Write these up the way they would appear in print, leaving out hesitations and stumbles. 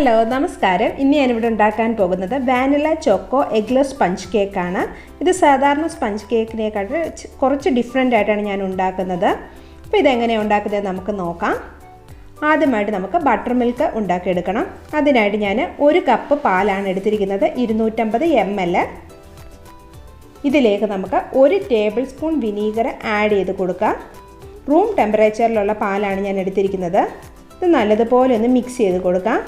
Hello നമസ്കാരം. ഇന്ന് ഞാനിവിടെ ഉണ്ടാക്കാൻ പോകുന്നത് വാനില ചോക്കോ എഗ്ലെസ് സ്പഞ്ച് കേക്കാണ്. ഇത് സാധാരണ സ്പഞ്ച് കേക്കിനെക്കാട്ട് കുറച്ച് ഡിഫറെൻ്റ് ആയിട്ടാണ് ഞാൻ ഉണ്ടാക്കുന്നത്. അപ്പോൾ ഇതെങ്ങനെയാണ് ഉണ്ടാക്കുന്നത് നമുക്ക് നോക്കാം. ആദ്യമായിട്ട് നമുക്ക് ബട്ടർ മിൽക്ക് ഉണ്ടാക്കിയെടുക്കണം. അതിനായിട്ട് ഞാൻ 1 കപ്പ് പാലാണ് എടുത്തിരിക്കുന്നത്, 250 ml. ഇതിലേക്ക് നമുക്ക് 1 ടേബിൾ സ്പൂൺ വിനീഗർ ആഡ് ചെയ്ത് കൊടുക്കാം. റൂം ടെമ്പറേച്ചറിലുള്ള പാലാണ് ഞാൻ എടുത്തിരിക്കുന്നത്. ഇത് നല്ലതുപോലെ ഒന്ന് മിക്സ് ചെയ്ത് കൊടുക്കാം.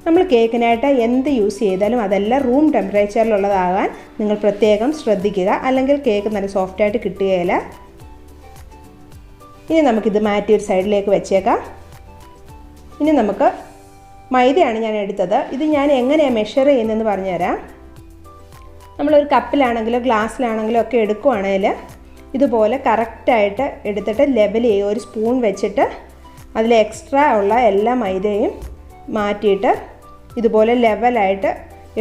നമ്മൾ കേക്കിനായിട്ട് എന്ത് യൂസ് ചെയ്താലും അതെല്ലാം റൂം ടെമ്പറേച്ചറിലുള്ളതാകാൻ നിങ്ങൾ പ്രത്യേകം ശ്രദ്ധിക്കുക, അല്ലെങ്കിൽ കേക്ക് നല്ല സോഫ്റ്റായിട്ട് കിട്ടുകയില്ല. ഇനി നമുക്കിത് മാറ്റി ഒരു സൈഡിലേക്ക് വെച്ചേക്കാം. ഇനി നമുക്ക് മൈദയാണ് ഞാൻ എടുത്തത്. ഇത് ഞാൻ എങ്ങനെയാണ് മെഷർ ചെയ്യുന്നതെന്ന് പറഞ്ഞുതരാം. നമ്മളൊരു കപ്പിലാണെങ്കിലോ ഗ്ലാസ്സിലാണെങ്കിലോ ഒക്കെ എടുക്കുവാണെങ്കിൽ ഇതുപോലെ കറക്റ്റായിട്ട് എടുത്തിട്ട് ലെവൽ ചെയ്യുക. ഒരു സ്പൂൺ വെച്ചിട്ട് അതിൽ എക്സ്ട്രാ ഉള്ള എല്ലാ മൈദയും മാറ്റിയിട്ട് ഇതുപോലെ ലെവലായിട്ട്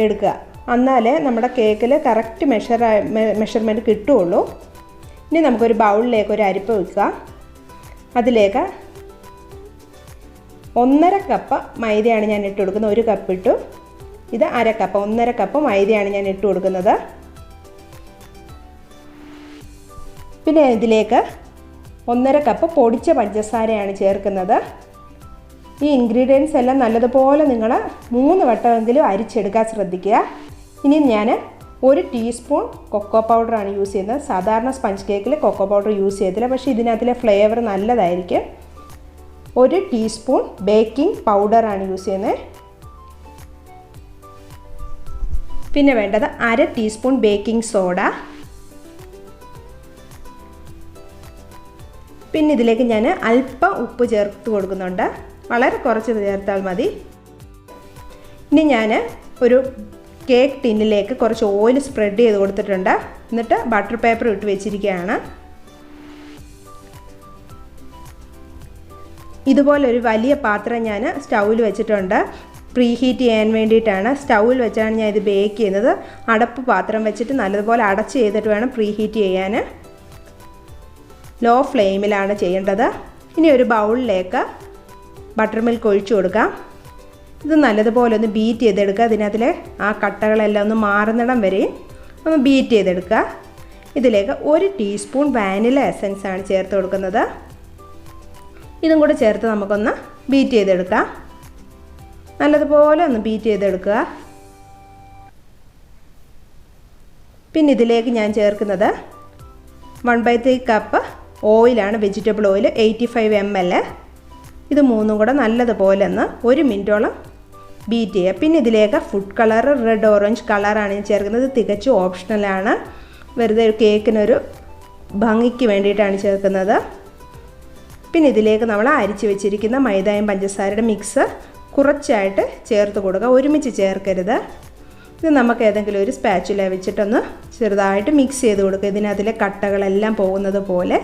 എടുക്കുക. എന്നാലേ നമ്മുടെ കേക്കിൽ കറക്റ്റ് മെഷർമെൻറ്റ് കിട്ടുകയുള്ളൂ. ഇനി നമുക്കൊരു ബൗളിലേക്ക് ഒരു അരിപ്പ വയ്ക്കുക. അതിലേക്ക് 1.5 കപ്പ് മൈദയാണ് ഞാൻ ഇട്ട് കൊടുക്കുന്നത്. 1 കപ്പ് ഇട്ടു. ഇത് 1/2 കപ്പ്, 1.5 കപ്പ് മൈദയാണ് ഞാൻ ഇട്ട് കൊടുക്കുന്നത്. പിന്നെ ഇതിലേക്ക് 1.5 കപ്പ് പൊടിച്ച പഞ്ചസാരയാണ് ചേർക്കുന്നത്. ഈ ഇൻഗ്രീഡിയൻസ് എല്ലാം നല്ലതുപോലെ നിങ്ങൾ 3 വട്ടമെങ്കിലും അരിച്ചെടുക്കാൻ ശ്രദ്ധിക്കുക. ഇനി ഞാൻ 1 ടീസ്പൂൺ കൊക്കോ പൗഡറാണ് യൂസ് ചെയ്യുന്നത്. സാധാരണ സ്പഞ്ച് കേക്കിൽ കൊക്കോ പൗഡർ യൂസ് ചെയ്തില്ല, പക്ഷേ ഇതിനകത്തിലെ ഫ്ലേവർ നല്ലതായിരിക്കും. 1 ടീസ്പൂൺ ബേക്കിംഗ് പൗഡറാണ് യൂസ് ചെയ്യുന്നത്. പിന്നെ വേണ്ടത് 1/2 ടീസ്പൂൺ ബേക്കിംഗ് സോഡ. പിന്നെ ഇതിലേക്ക് ഞാൻ അല്പം ഉപ്പ് ചേർത്ത് കൊടുക്കുന്നുണ്ട്. വളരെ കുറച്ച് ചേർത്താൽ മതി. ഇനി ഞാൻ ഒരു കേക്ക് ടിന്നിലേക്ക് കുറച്ച് ഓയിൽ സ്പ്രെഡ് ചെയ്ത് കൊടുത്തിട്ടുണ്ട്. എന്നിട്ട് ബട്ടർ പേപ്പർ ഇട്ട് വെച്ചിരിക്കുകയാണ്. ഇതുപോലെ ഒരു വലിയ പാത്രം ഞാൻ സ്റ്റൗവിൽ വെച്ചിട്ടുണ്ട്. പ്രീ ഹീറ്റ് ചെയ്യാൻ വേണ്ടിയിട്ടാണ്. സ്റ്റൗവിൽ വെച്ചാണ് ഞാൻ ഇത് ബേക്ക് ചെയ്യുന്നത്. അടപ്പ് പാത്രം വെച്ചിട്ട് നല്ലതുപോലെ അടച്ച് ചെയ്തിട്ട് വേണം പ്രീ ഹീറ്റ് ചെയ്യാൻ. ലോ ഫ്ലെയിമിലാണ് ചെയ്യേണ്ടത്. ഇനി ഒരു ബൗളിലേക്ക് ബട്ടർ മിൽക്ക് ഒഴിച്ചു കൊടുക്കാം. ഇത് നല്ലതുപോലെ ഒന്ന് ബീറ്റ് ചെയ്തെടുക്കുക. ഇതിനകത്തിലെ ആ കട്ടകളെല്ലാം ഒന്ന് മാറുന്നിടം വരെയും ഒന്ന് ബീറ്റ് ചെയ്തെടുക്കുക. ഇതിലേക്ക് 1 ടീസ്പൂൺ വാനില എസൻസ് ആണ് ചേർത്ത് കൊടുക്കുന്നത്. ഇതും കൂടെ ചേർത്ത് നമുക്കൊന്ന് ബീറ്റ് ചെയ്തെടുക്കാം. നല്ലതുപോലെ ഒന്ന് ബീറ്റ് ചെയ്തെടുക്കുക. പിന്നെ ഇതിലേക്ക് ഞാൻ ചേർക്കുന്നത് 1/3 കപ്പ് ഓയിലാണ്, വെജിറ്റബിൾ ഓയിൽ 85 ml. ഇത് 3 കൂടെ നല്ലതുപോലെ ഒന്ന് 1 മിനിറ്റോളം ബീറ്റ് ചെയ്യുക. പിന്നെ ഇതിലേക്ക് ഫുഡ് കളർ, റെഡ് ഓറഞ്ച് കളറാണ് ഞാൻ ചേർക്കുന്നത്. തികച്ചും ഓപ്ഷണലാണ്. വെറുതെ കേക്കിനൊരു ഭംഗിക്ക് വേണ്ടിയിട്ടാണ് ചേർക്കുന്നത്. പിന്നെ ഇതിലേക്ക് നമ്മൾ അരിച്ച് വെച്ചിരിക്കുന്ന മൈദയും പഞ്ചസാരയുടെ മിക്സ് കുറച്ചായിട്ട് ചേർത്ത് കൊടുക്കുക. ഒരുമിച്ച് ചേർക്കരുത്. ഇത് നമുക്ക് ഏതെങ്കിലും ഒരു സ്പാച്ചുല വെച്ചിട്ടൊന്ന് ചെറുതായിട്ട് മിക്സ് ചെയ്ത് കൊടുക്കുക. ഇതിനകത്തിലെ കട്ടകളെല്ലാം പോകുന്നത് പോലെ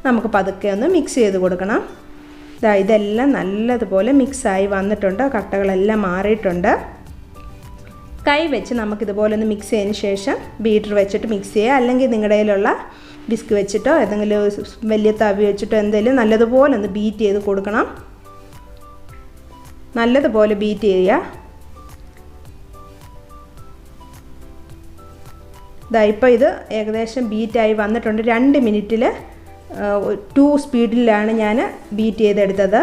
നമുക്ക് പതുക്കെ ഒന്ന് മിക്സ് ചെയ്ത് കൊടുക്കണം. ഇതെല്ലാം നല്ലതുപോലെ മിക്സായി വന്നിട്ടുണ്ട്. കട്ടകളെല്ലാം മാറിയിട്ടുണ്ട്. കൈ വെച്ച് നമുക്കിതുപോലെ ഒന്ന് മിക്സ് ചെയ്തതിന് ശേഷം ബീറ്റർ വെച്ചിട്ട് മിക്സ് ചെയ്യുക. അല്ലെങ്കിൽ നിങ്ങളുടെ കയ്യിലുള്ള വിസ്ക് വെച്ചിട്ടോ ഏതെങ്കിലും വലിയ തവി വെച്ചിട്ടോ എന്തെങ്കിലും നല്ലതുപോലെ ഒന്ന് ബീറ്റ് ചെയ്ത് കൊടുക്കണം. നല്ലതുപോലെ ബീറ്റ് ചെയ്യുക. ഇപ്പോൾ ഇത് ഏകദേശം ബീറ്റായി വന്നിട്ടുണ്ട്. 2 മിനിറ്റിൽ 2 സ്പീഡിലാണ് ഞാൻ ബീറ്റ് ചെയ്തെടുത്തത്.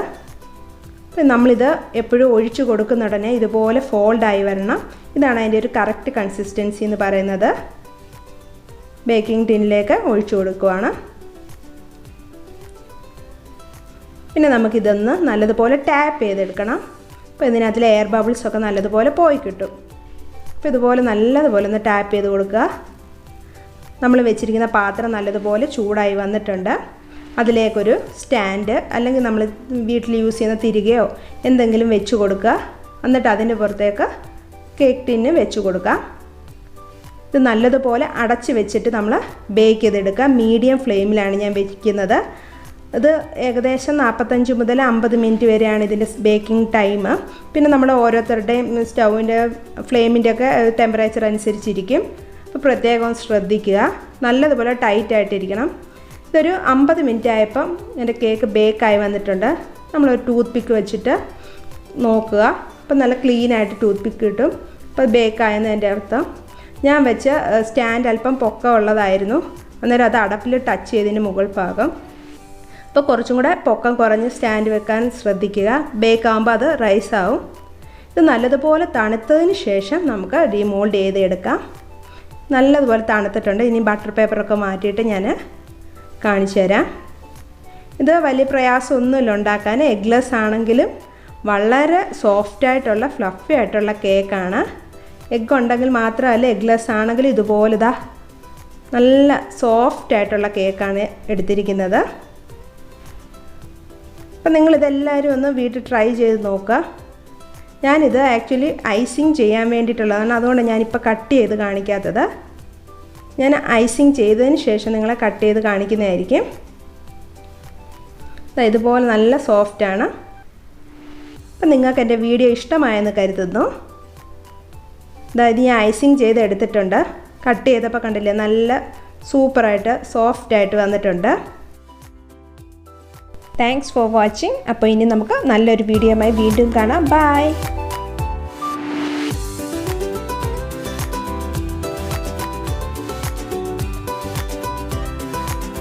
അപ്പം നമ്മളിത് എപ്പോഴും ഒഴിച്ചു കൊടുക്കുന്ന ഉടനെ ഇതുപോലെ ഫോൾഡായി വരണം. ഇതാണ് അതിൻ്റെ ഒരു കറക്റ്റ് കൺസിസ്റ്റൻസി എന്ന് പറയുന്നത്. ബേക്കിംഗ് ടിന്നിലേക്ക് ഒഴിച്ചു കൊടുക്കുകയാണ്. പിന്നെ നമുക്കിതൊന്ന് നല്ലതുപോലെ ടാപ്പ് ചെയ്തെടുക്കണം. അപ്പോൾ ഇതിനകത്തിലെ എയർ ബബിൾസൊക്കെ നല്ലതുപോലെ പോയി കിട്ടും. അപ്പോൾ ഇതുപോലെ നല്ലതുപോലെ ഒന്ന് ടാപ്പ് ചെയ്ത് കൊടുക്കുക. നമ്മൾ വെച്ചിരിക്കുന്ന പാത്രം നല്ലതുപോലെ ചൂടായി വന്നിട്ടുണ്ട്. അതിലേക്കൊരു സ്റ്റാൻഡ് അല്ലെങ്കിൽ നമ്മൾ വീട്ടിൽ യൂസ് ചെയ്യുന്ന തിരികെയോ എന്തെങ്കിലും വെച്ച് കൊടുക്കുക. എന്നിട്ട് അതിൻ്റെ പുറത്തേക്ക് കേക്ക് ടിന്ന് വെച്ച് കൊടുക്കുക. ഇത് നല്ലതുപോലെ അടച്ച് വെച്ചിട്ട് നമ്മൾ ബേക്ക് ചെയ്തെടുക്കുക. മീഡിയം ഫ്ലെയിമിലാണ് ഞാൻ വയ്ക്കുന്നത്. ഇത് ഏകദേശം 45 മുതൽ 50 മിനിറ്റ് വരെയാണ് ഇതിൻ്റെ ബേക്കിംഗ് ടൈം. പിന്നെ നമ്മുടെ ഓരോരുത്തരുടെയും സ്റ്റൗവിൻ്റെ ഫ്ലെയിമിൻ്റെ ഒക്കെ ടെമ്പറേച്ചർ അനുസരിച്ചിരിക്കും. അപ്പോൾ പ്രത്യേകം ശ്രദ്ധിക്കുക. നല്ലതുപോലെ ടൈറ്റായിട്ടിരിക്കണം. ഇതൊരു 50 മിനിറ്റ് ആയപ്പം എൻ്റെ കേക്ക് ബേക്കായി വന്നിട്ടുണ്ട്. നമ്മളൊരു ടൂത്ത് പിക്ക് വെച്ചിട്ട് നോക്കുക. അപ്പോൾ നല്ല ക്ലീനായിട്ട് ടൂത്ത് പിക്ക് കിട്ടും. അപ്പോൾ ബേക്കായെന്നതിൻ്റെ അർത്ഥം. ഞാൻ വെച്ച സ്റ്റാൻഡ് അല്പം പൊക്കമുള്ളതായിരുന്നു. അന്നേരം അത് അടപ്പിൽ ടച്ച് ചെയ്തതിന് മുകൾ ഭാഗം. അപ്പോൾ കുറച്ചും കൂടെ പൊക്കം കുറഞ്ഞ് സ്റ്റാൻഡ് വെക്കാൻ ശ്രദ്ധിക്കുക. ബേക്കാകുമ്പോൾ അത് റൈസ് ആവും. ഇത് നല്ലതുപോലെ തണുത്തതിന് ശേഷം നമുക്ക് ഡീമോൾഡ് ചെയ്തെടുക്കാം. നല്ലതുപോലെ തണുത്തിട്ടുണ്ട്. ഇനി ബട്ടർ പേപ്പറൊക്കെ മാറ്റിയിട്ട് ഞാൻ കാണിച്ചു തരാം. ഇത് വലിയ പ്രയാസമൊന്നുമില്ല ഉണ്ടാക്കാൻ. എഗ്ലെസ് ആണെങ്കിലും വളരെ സോഫ്റ്റായിട്ടുള്ള ഫ്ലഫി ആയിട്ടുള്ള കേക്കാണ്. എഗ്ഗ് ഉണ്ടെങ്കിൽ മാത്രമല്ല, എഗ്ലെസ് ആണെങ്കിലും ഇതുപോലെ നല്ല സോഫ്റ്റായിട്ടുള്ള കേക്കാണ് എടുത്തിരിക്കുന്നത്. അപ്പം നിങ്ങളിതെല്ലാവരും ഒന്ന് വീട്ടിൽ ട്രൈ ചെയ്ത് നോക്കുക. ഞാനിത് ആക്ച്വലി ഐസിങ് ചെയ്യാൻ വേണ്ടിയിട്ടുള്ളതാണ്. അതുകൊണ്ട് ഞാനിപ്പോൾ കട്ട് ചെയ്ത് കാണിക്കാത്തത്. ഞാൻ ഐസിങ് ചെയ്തതിന് ശേഷം നിങ്ങളെ കട്ട് ചെയ്ത് കാണിക്കുന്നതായിരിക്കും. ഇതുപോലെ നല്ല സോഫ്റ്റാണ്. അപ്പം നിങ്ങൾക്ക് എൻ്റെ വീഡിയോ ഇഷ്ടമായെന്ന് കരുതുന്നു. അതായത് ഞാൻ ഐസിങ് ചെയ്ത് എടുത്തിട്ടുണ്ട്. കട്ട് ചെയ്തപ്പോൾ കണ്ടില്ലേ, നല്ല സൂപ്പറായിട്ട് സോഫ്റ്റായിട്ട് വന്നിട്ടുണ്ട്. Thanks for watching. അപ്പോൾ ഇനി നമുക്ക് നല്ലൊരു വീഡിയോയുമായി വീണ്ടും കാണാം. ബൈ.